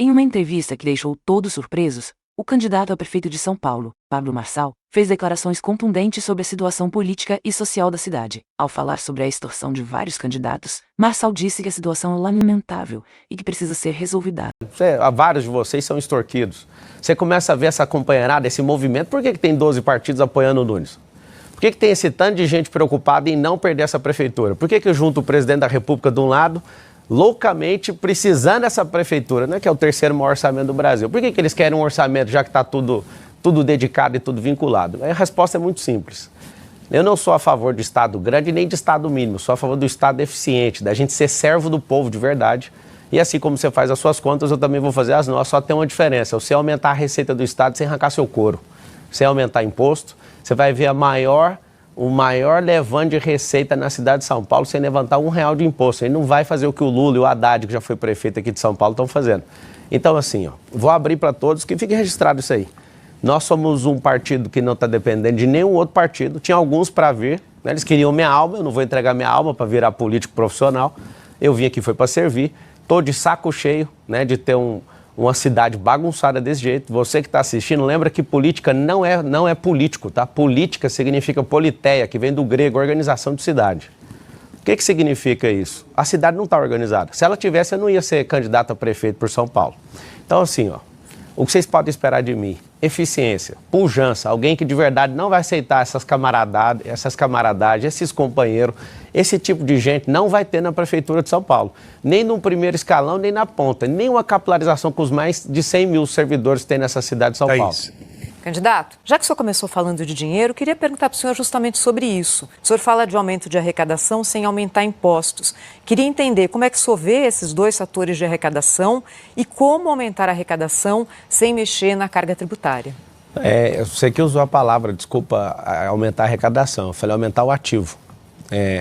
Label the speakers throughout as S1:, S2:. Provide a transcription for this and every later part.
S1: Em uma entrevista que deixou todos surpresos, o candidato a prefeito de São Paulo, Pablo Marçal, fez declarações contundentes sobre a situação política e social da cidade. Ao falar sobre a extorsão de vários candidatos, Marçal disse que a situação é lamentável e que precisa ser resolvida.
S2: Vários de vocês são extorquidos. Você começa a ver essa companheirada, esse movimento. Por que tem 12 partidos apoiando o Nunes? Por que tem esse tanto de gente preocupada em não perder essa prefeitura? Por que junta o presidente da República de um lado, loucamente precisando dessa prefeitura, né, que é o terceiro maior orçamento do Brasil? Por que eles querem um orçamento já que está tudo dedicado e tudo vinculado? A resposta é muito simples. Eu não sou a favor de Estado grande nem de Estado mínimo, sou a favor do Estado eficiente, da gente ser servo do povo de verdade. E assim como você faz as suas contas, eu também vou fazer as nossas, só tem uma diferença: você aumentar a receita do Estado sem arrancar seu couro. Você aumentar imposto, você vai ver o maior levante de receita na cidade de São Paulo sem levantar R$1 de imposto. Ele não vai fazer o que o Lula e o Haddad, que já foi prefeito aqui de São Paulo, estão fazendo. Então, assim, vou abrir para todos, que fique registrado isso aí. Nós somos um partido que não está dependendo de nenhum outro partido. Tinha alguns para vir, né? Eles queriam minha alma, eu não vou entregar minha alma para virar político profissional. Eu vim aqui, foi para servir. Estou de saco cheio, né, de ter uma cidade bagunçada desse jeito. Você que está assistindo, lembra que política não é político, tá? Política significa politeia, que vem do grego, organização de cidade. O que significa isso? A cidade não está organizada. Se ela tivesse, eu não ia ser candidato a prefeito por São Paulo. Então, assim, o que vocês podem esperar de mim? Eficiência, pujança, alguém que de verdade não vai aceitar essas camaradagens, esses companheiros, esse tipo de gente não vai ter na Prefeitura de São Paulo. Nem no primeiro escalão, nem na ponta. Nem uma capilarização com os mais de 100 mil servidores que tem nessa cidade de São Paulo.
S3: Candidato, já que o senhor começou falando de dinheiro, queria perguntar para o senhor justamente sobre isso. O senhor fala de aumento de arrecadação sem aumentar impostos. Queria entender como é que o senhor vê esses dois fatores de arrecadação e como aumentar a arrecadação sem mexer na carga tributária.
S2: Você que usou a palavra, desculpa, aumentar a arrecadação. Eu falei aumentar o ativo.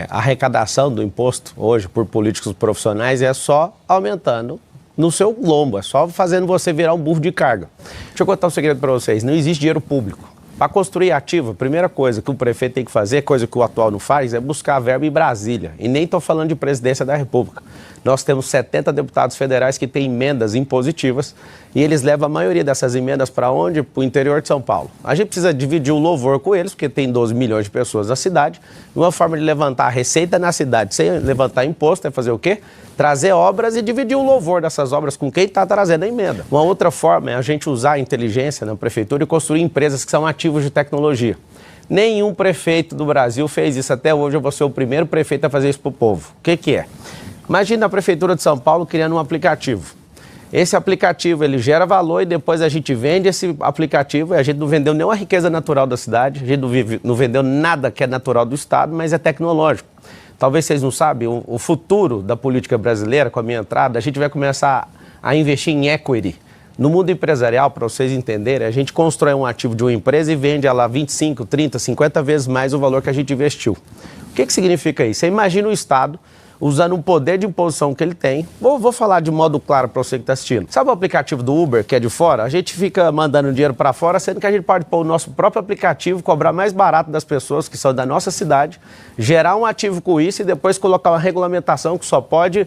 S2: A arrecadação do imposto hoje por políticos profissionais é só aumentando no seu lombo, é só fazendo você virar um burro de carga. Deixa eu contar um segredo para vocês: não existe dinheiro público. Para construir ativo, a primeira coisa que o prefeito tem que fazer, coisa que o atual não faz, é buscar verba em Brasília. E nem estou falando de presidência da República. Nós temos 70 deputados federais que têm emendas impositivas e eles levam a maioria dessas emendas para onde? Para o interior de São Paulo. A gente precisa dividir o louvor com eles, porque tem 12 milhões de pessoas na cidade. Uma forma de levantar a receita na cidade sem levantar imposto é fazer o quê? Trazer obras e dividir o louvor dessas obras com quem está trazendo a emenda. Uma outra forma é a gente usar a inteligência na prefeitura e construir empresas que são ativos de tecnologia. Nenhum prefeito do Brasil fez isso até hoje. Eu vou ser o primeiro prefeito a fazer isso para o povo. O que é? Imagina a Prefeitura de São Paulo criando um aplicativo. Esse aplicativo, ele gera valor e depois a gente vende esse aplicativo. E a gente não vendeu nenhuma riqueza natural da cidade, a gente não vendeu nada que é natural do Estado, mas é tecnológico. Talvez vocês não sabem, o futuro da política brasileira, com a minha entrada, a gente vai começar a investir em equity. No mundo empresarial, para vocês entenderem, a gente constrói um ativo de uma empresa e vende ela 25, 30, 50 vezes mais o valor que a gente investiu. O que significa isso? Você imagina o Estado usando o poder de imposição que ele tem. Vou falar de modo claro para você que está assistindo. Sabe o aplicativo do Uber, que é de fora? A gente fica mandando dinheiro para fora, sendo que a gente pode pôr o nosso próprio aplicativo, cobrar mais barato das pessoas que são da nossa cidade, gerar um ativo com isso e depois colocar uma regulamentação que só pode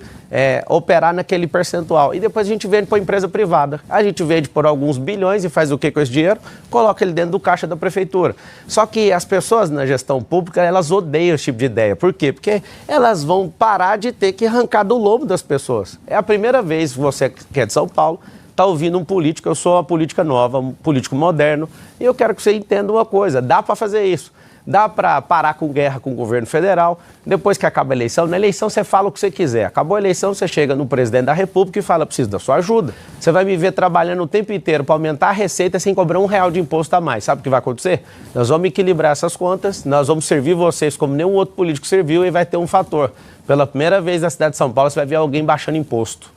S2: operar naquele percentual. E depois a gente vende para a empresa privada. A gente vende por alguns bilhões e faz o que com esse dinheiro? Coloca ele dentro do caixa da prefeitura. Só que as pessoas na gestão pública, elas odeiam esse tipo de ideia. Por quê? Porque elas vão parar de ter que arrancar do lombo das pessoas. É a primeira vez que você, que é de São Paulo, está ouvindo um político. Eu sou uma política nova, um político moderno, e eu quero que você entenda uma coisa: dá para fazer isso. Dá para parar com guerra com o governo federal. Depois que acaba a eleição, na eleição você fala o que você quiser. Acabou a eleição, você chega no presidente da República e fala: preciso da sua ajuda. Você vai me ver trabalhando o tempo inteiro para aumentar a receita sem cobrar R$1 de imposto a mais. Sabe o que vai acontecer? Nós vamos equilibrar essas contas, nós vamos servir vocês como nenhum outro político serviu, e vai ter um fator. Pela primeira vez na cidade de São Paulo, você vai ver alguém baixando imposto.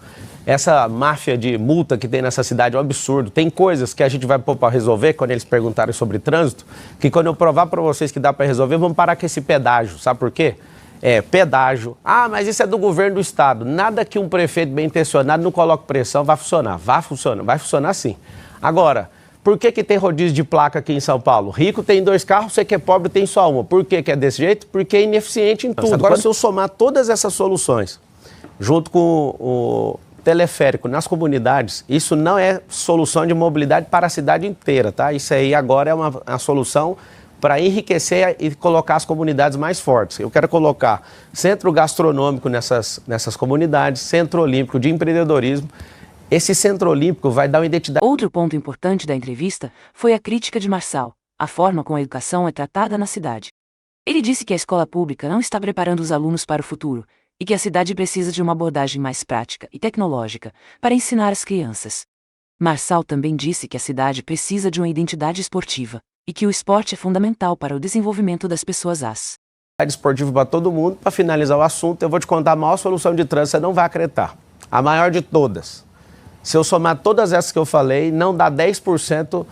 S2: Essa máfia de multa que tem nessa cidade é um absurdo. Tem coisas que a gente vai pôr para resolver, quando eles perguntarem sobre trânsito, que quando eu provar para vocês que dá para resolver, vamos parar com esse pedágio. Sabe por quê? Pedágio. Ah, mas isso é do governo do estado. Nada que um prefeito bem intencionado não coloque pressão vai funcionar. Vai funcionar sim. Agora, por que tem rodízio de placa aqui em São Paulo? Rico tem 2 carros, você que é pobre tem só uma. Por que é desse jeito? Porque é ineficiente em tudo. Agora, se eu somar todas essas soluções, junto com teleférico nas comunidades, isso não é solução de mobilidade para a cidade inteira, tá? Isso aí agora é uma solução para enriquecer e colocar as comunidades mais fortes. Eu quero colocar centro gastronômico nessas comunidades, centro olímpico de empreendedorismo. Esse centro olímpico vai dar uma identidade.
S1: Outro ponto importante da entrevista foi a crítica de Marçal, a forma como a educação é tratada na cidade. Ele disse que a escola pública não está preparando os alunos para o futuro e que a cidade precisa de uma abordagem mais prática e tecnológica para ensinar as crianças. Marçal também disse que a cidade precisa de uma identidade esportiva e que o esporte é fundamental para o desenvolvimento das pessoas.
S2: Esportivo para todo mundo. Para finalizar o assunto, eu vou te contar a maior solução de trânsito, você não vai acreditar. A maior de todas. Se eu somar todas essas que eu falei, não dá 10%,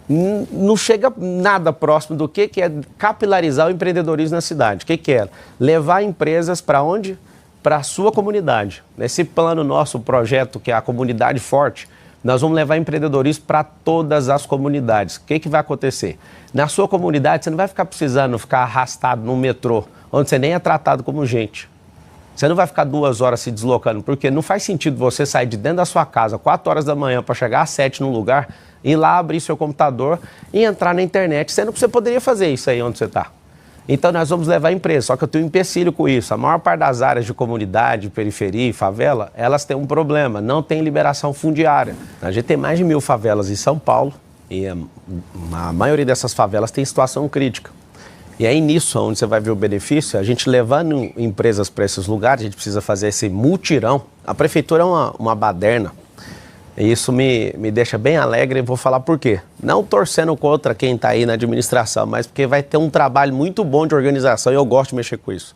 S2: não chega nada próximo do que é capilarizar o empreendedorismo na cidade. O que é? Levar empresas para onde? Para a sua comunidade. Nesse plano nosso, o projeto que é a Comunidade Forte, nós vamos levar empreendedorismo para todas as comunidades. O que vai acontecer? Na sua comunidade, você não vai precisando ficar arrastado no metrô, onde você nem é tratado como gente. Você não vai ficar 2 horas se deslocando, porque não faz sentido você sair de dentro da sua casa 4 horas da manhã para chegar às 7 num lugar, ir lá abrir seu computador e entrar na internet, sendo que você poderia fazer isso aí onde você está. Então nós vamos levar a empresa, só que eu tenho um empecilho com isso. A maior parte das áreas de comunidade, periferia e favela, elas têm um problema, não tem liberação fundiária. A gente tem mais de 1000 favelas em São Paulo e a maioria dessas favelas tem situação crítica. E aí nisso, onde você vai ver o benefício, a gente levando empresas para esses lugares, a gente precisa fazer esse mutirão. A prefeitura é uma baderna. E isso me deixa bem alegre e vou falar por quê. Não torcendo contra quem está aí na administração, mas porque vai ter um trabalho muito bom de organização e eu gosto de mexer com isso.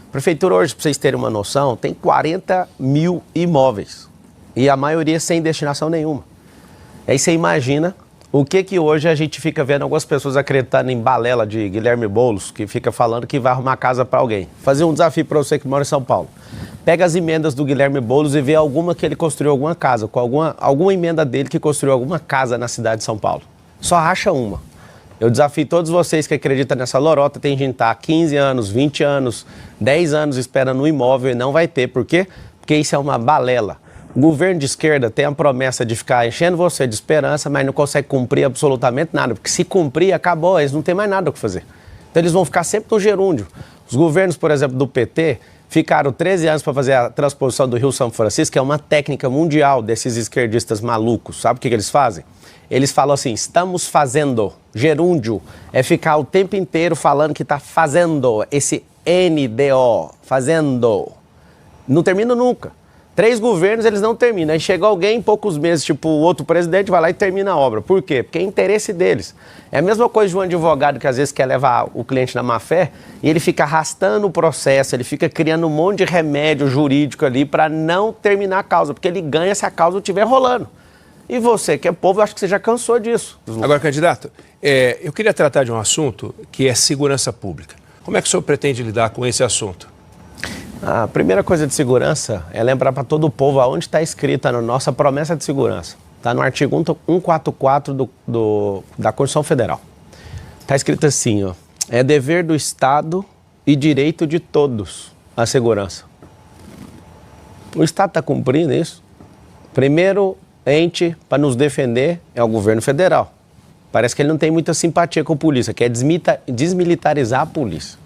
S2: A prefeitura hoje, para vocês terem uma noção, tem 40 mil imóveis e a maioria sem destinação nenhuma. Aí você imagina o que hoje a gente fica vendo algumas pessoas acreditando em balela de Guilherme Boulos, que fica falando que vai arrumar casa para alguém. Fazer um desafio para você que mora em São Paulo. Pega as emendas do Guilherme Boulos e vê alguma que ele construiu alguma casa, com alguma emenda dele que construiu alguma casa na cidade de São Paulo. Só acha uma. Eu desafio todos vocês que acreditam nessa lorota, tem gente que tá há 15 anos, 20 anos, 10 anos esperando um imóvel e não vai ter. Por quê? Porque isso é uma balela. O governo de esquerda tem a promessa de ficar enchendo você de esperança, mas não consegue cumprir absolutamente nada, porque se cumprir, acabou, eles não têm mais nada o que fazer. Então eles vão ficar sempre no gerúndio. Os governos, por exemplo, do PT, ficaram 13 anos para fazer a transposição do Rio São Francisco, que é uma técnica mundial desses esquerdistas malucos. Sabe o que eles fazem? Eles falam assim, estamos fazendo. Gerúndio é ficar o tempo inteiro falando que está fazendo, esse NDO, fazendo. Não termina nunca. 3 governos, eles não terminam. Aí chega alguém em poucos meses, tipo o outro presidente, vai lá e termina a obra. Por quê? Porque é interesse deles. É a mesma coisa de um advogado que às vezes quer levar o cliente na má fé e ele fica arrastando o processo, ele fica criando um monte de remédio jurídico ali para não terminar a causa, porque ele ganha se a causa estiver rolando. E você, que é povo, eu acho que você já cansou disso.
S4: Agora, candidato, eu queria tratar de um assunto que é segurança pública. Como é que o senhor pretende lidar com esse assunto?
S2: A primeira coisa de segurança é lembrar para todo o povo aonde está escrita na nossa promessa de segurança. Está no artigo 144 da Constituição Federal. Está escrito assim, ó, é dever do Estado e direito de todos a segurança. O Estado está cumprindo isso. Primeiro ente para nos defender é o governo federal. Parece que ele não tem muita simpatia com a polícia, quer desmilitarizar a polícia.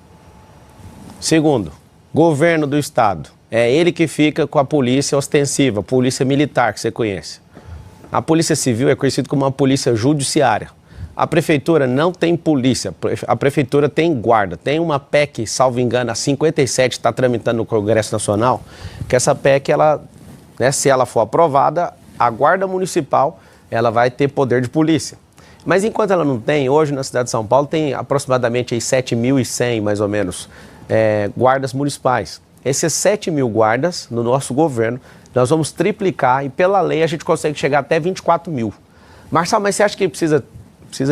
S2: Segundo, governo do Estado. É ele que fica com a polícia ostensiva, a polícia militar que você conhece. A polícia civil é conhecida como uma polícia judiciária. A prefeitura não tem polícia, a prefeitura tem guarda. Tem uma PEC, salvo engano, a 57, está tramitando no Congresso Nacional, que essa PEC, ela, se ela for aprovada, a guarda municipal ela vai ter poder de polícia. Mas enquanto ela não tem, hoje na cidade de São Paulo tem aproximadamente 7.100, mais ou menos, guardas municipais. Esses 7.000 guardas, no nosso governo, nós vamos triplicar e pela lei a gente consegue chegar até 24.000. Marçal, mas você acha que precisa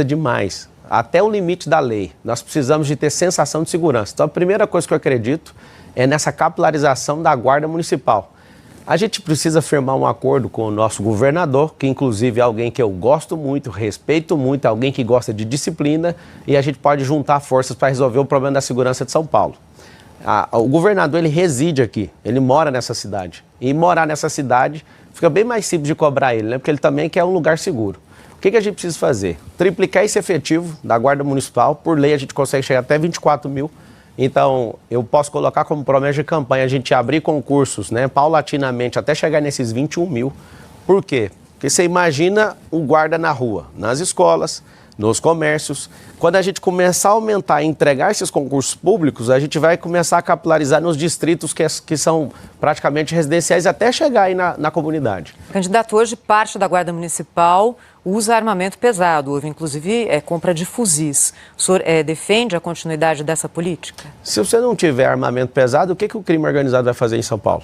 S2: de mais? Até o limite da lei. Nós precisamos de ter sensação de segurança. Então a primeira coisa que eu acredito é nessa capilarização da guarda municipal. A gente precisa firmar um acordo com o nosso governador, que inclusive é alguém que eu gosto muito, respeito muito, alguém que gosta de disciplina, e a gente pode juntar forças para resolver o problema da segurança de São Paulo. O governador, ele reside aqui, ele mora nessa cidade. e morar nessa cidade, fica bem mais simples de cobrar ele, né? Porque ele também quer um lugar seguro. O que a gente precisa fazer? Triplicar esse efetivo da Guarda Municipal. Por lei, a gente consegue chegar até 24 mil. Então, eu posso colocar como promessa de campanha a gente abrir concursos, né, paulatinamente, até chegar nesses 21 mil. Por quê? Porque você imagina o guarda na rua, nas escolas, nos comércios. Quando a gente começar a aumentar e entregar esses concursos públicos, a gente vai começar a capilarizar nos distritos que são praticamente residenciais até chegar aí na comunidade.
S3: Candidato, hoje parte da Guarda Municipal usa armamento pesado, houve inclusive compra de fuzis. O senhor defende a continuidade dessa política?
S2: Se você não tiver armamento pesado, o que o crime organizado vai fazer em São Paulo?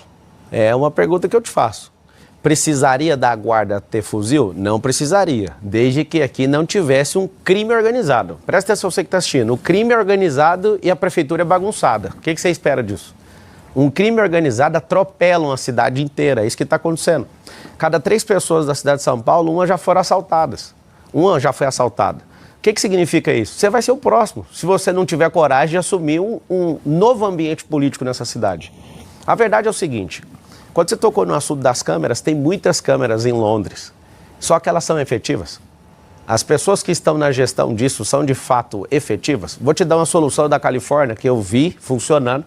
S2: É uma pergunta que eu te faço. Precisaria da guarda ter fuzil? Não precisaria, desde que aqui não tivesse um crime organizado. Presta atenção você que está assistindo, o crime é organizado e a prefeitura é bagunçada. O que você espera disso? Um crime organizado atropela uma cidade inteira, é isso que está acontecendo. Cada 3 pessoas da cidade de São Paulo, uma já foram assaltadas. Uma já foi assaltada. O que significa isso? Você vai ser o próximo, se você não tiver coragem de assumir um novo ambiente político nessa cidade. A verdade é o seguinte, quando você tocou no assunto das câmeras, tem muitas câmeras em Londres, só que elas são efetivas. As pessoas que estão na gestão disso são de fato efetivas. Vou te dar uma solução da Califórnia que eu vi funcionando,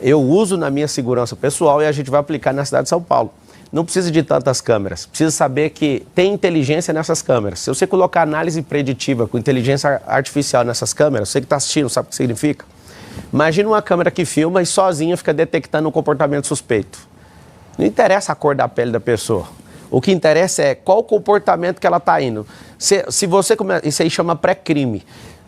S2: eu uso na minha segurança pessoal e a gente vai aplicar na cidade de São Paulo. Não precisa de tantas câmeras, precisa saber que tem inteligência nessas câmeras. Se você colocar análise preditiva com inteligência artificial nessas câmeras, você que está assistindo sabe o que significa? Imagina uma câmera que filma e sozinha fica detectando um comportamento suspeito. Não interessa a cor da pele da pessoa. O que interessa é qual o comportamento que ela está indo. Se você isso aí chama pré-crime.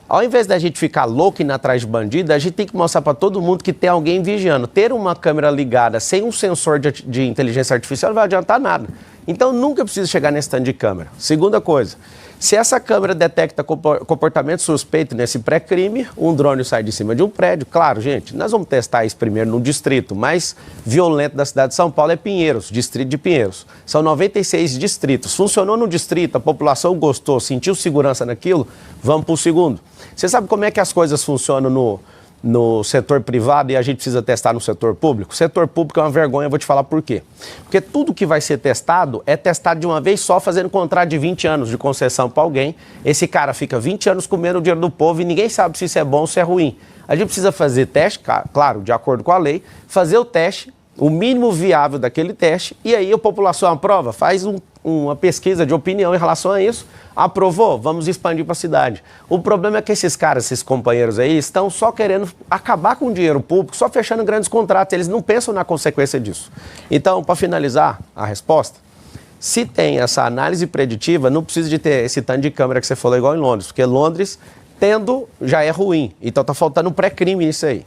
S2: Ao invés da gente ficar louco indo atrás de bandido, a gente tem que mostrar para todo mundo que tem alguém vigiando. Ter uma câmera ligada sem um sensor de inteligência artificial não vai adiantar nada. Então nunca precisa chegar nesse tanto de câmera. Segunda coisa, se essa câmera detecta comportamento suspeito nesse pré-crime, um drone sai de cima de um prédio. Claro, gente, nós vamos testar isso primeiro no distrito mais violento da cidade de São Paulo é Pinheiros, distrito de Pinheiros. São 96 distritos. Funcionou no distrito, a população gostou, sentiu segurança naquilo, vamos para o segundo. Você sabe como é que as coisas funcionam no setor privado e a gente precisa testar no setor público? O setor público é uma vergonha, eu vou te falar por quê. Porque tudo que vai ser testado é testado de uma vez só, fazendo contrato de 20 anos de concessão para alguém. Esse cara fica 20 anos comendo o dinheiro do povo e ninguém sabe se isso é bom ou se é ruim. A gente precisa fazer teste, claro, de acordo com a lei, fazer o teste, o mínimo viável daquele teste, e aí a população aprova, faz uma pesquisa de opinião em relação a isso, aprovou, vamos expandir para a cidade. O problema é que esses caras, esses companheiros aí, estão só querendo acabar com o dinheiro público, só fechando grandes contratos, eles não pensam na consequência disso. Então, para finalizar a resposta, se tem essa análise preditiva, não precisa de ter esse tanto de câmera que você falou igual em Londres, porque Londres, tendo, já é ruim, então está faltando um pré-crime nisso aí.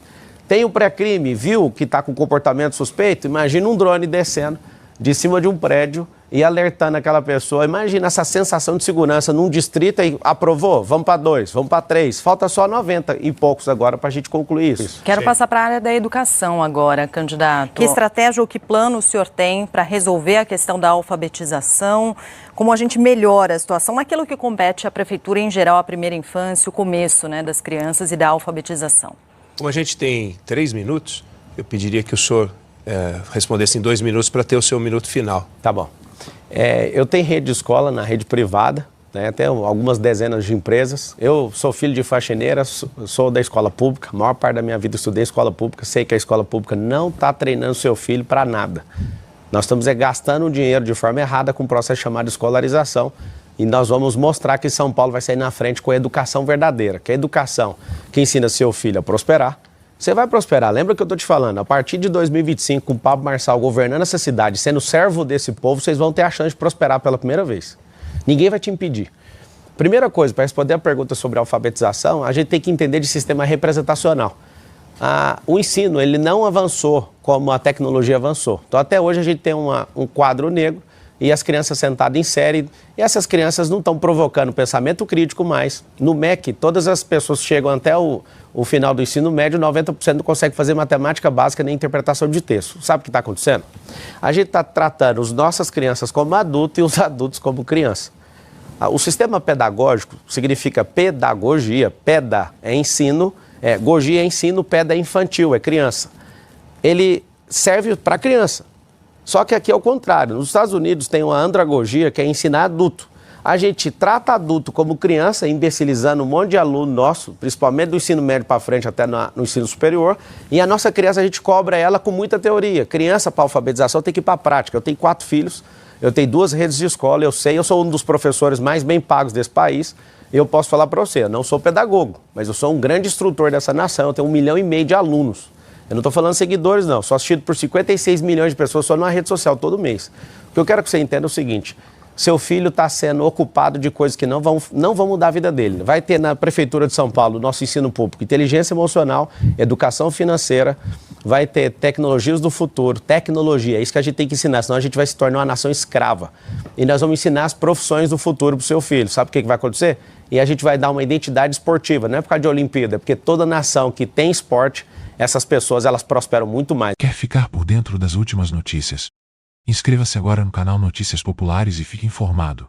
S2: Tem o pré-crime, viu que está com comportamento suspeito? Imagina um drone descendo de cima de um prédio e alertando aquela pessoa. Imagina essa sensação de segurança num distrito e aprovou, vamos para 2, vamos para 3. Falta só 90 e poucos agora para a gente concluir isso.
S5: Quero passar para a área da educação agora, candidato. Que estratégia ou que plano o senhor tem para resolver a questão da alfabetização? Como a gente melhora a situação naquilo que compete à prefeitura em geral, a primeira infância, o começo, né, das crianças e da alfabetização?
S4: Como a gente tem 3 minutos, eu pediria que o senhor respondesse em 2 minutos para ter o seu minuto final.
S2: Tá bom. Eu tenho rede de escola na rede privada, né, tenho algumas dezenas de empresas. Eu sou filho de faxineira, sou da escola pública, a maior parte da minha vida estudei em escola pública, sei que a escola pública não está treinando seu filho para nada. Nós estamos gastando o dinheiro de forma errada com um processo chamado escolarização. E nós vamos mostrar que São Paulo vai sair na frente com a educação verdadeira, que é a educação que ensina seu filho a prosperar. Você vai prosperar, lembra que eu estou te falando, a partir de 2025, com o Pablo Marçal governando essa cidade, sendo servo desse povo, vocês vão ter a chance de prosperar pela primeira vez. Ninguém vai te impedir. Primeira coisa, para responder a pergunta sobre alfabetização, a gente tem que entender de sistema representacional. O ensino, ele não avançou como a tecnologia avançou. Então, até hoje, a gente tem um quadro negro, e as crianças sentadas em série, e essas crianças não estão provocando pensamento crítico mais. No MEC, todas as pessoas que chegam até o final do ensino médio, 90% não consegue fazer matemática básica nem interpretação de texto. Sabe o que está acontecendo? A gente está tratando as nossas crianças como adultos e os adultos como criança. O sistema pedagógico significa pedagogia, peda é ensino, gogia é ensino, peda é infantil, é criança. Ele serve para criança. Só que aqui é o contrário. Nos Estados Unidos tem uma andragogia, que é ensinar adulto. A gente trata adulto como criança, imbecilizando um monte de aluno nosso, principalmente do ensino médio para frente até no ensino superior. E a nossa criança, a gente cobra ela com muita teoria. Criança para alfabetização tem que ir para a prática. Eu tenho 4 filhos, eu tenho 2 redes de escola, eu sou um dos professores mais bem pagos desse país. Eu posso falar para você, eu não sou pedagogo, mas eu sou um grande instrutor dessa nação, eu tenho 1,5 milhão de alunos. Eu não estou falando seguidores, não, sou assistido por 56 milhões de pessoas só numa rede social todo mês. O que eu quero que você entenda é o seguinte: seu filho está sendo ocupado de coisas que não vão mudar a vida dele. Vai ter na Prefeitura de São Paulo, nosso ensino público, inteligência emocional, educação financeira, vai ter tecnologias do futuro, tecnologia, é isso que a gente tem que ensinar, senão a gente vai se tornar uma nação escrava. E nós vamos ensinar as profissões do futuro para o seu filho. Sabe o que vai acontecer? E a gente vai dar uma identidade esportiva, não é por causa de Olimpíada, é porque toda nação que tem esporte, essas pessoas elas prosperam muito mais.
S6: Quer ficar por dentro das últimas notícias? Inscreva-se agora no canal Notícias Populares e fique informado.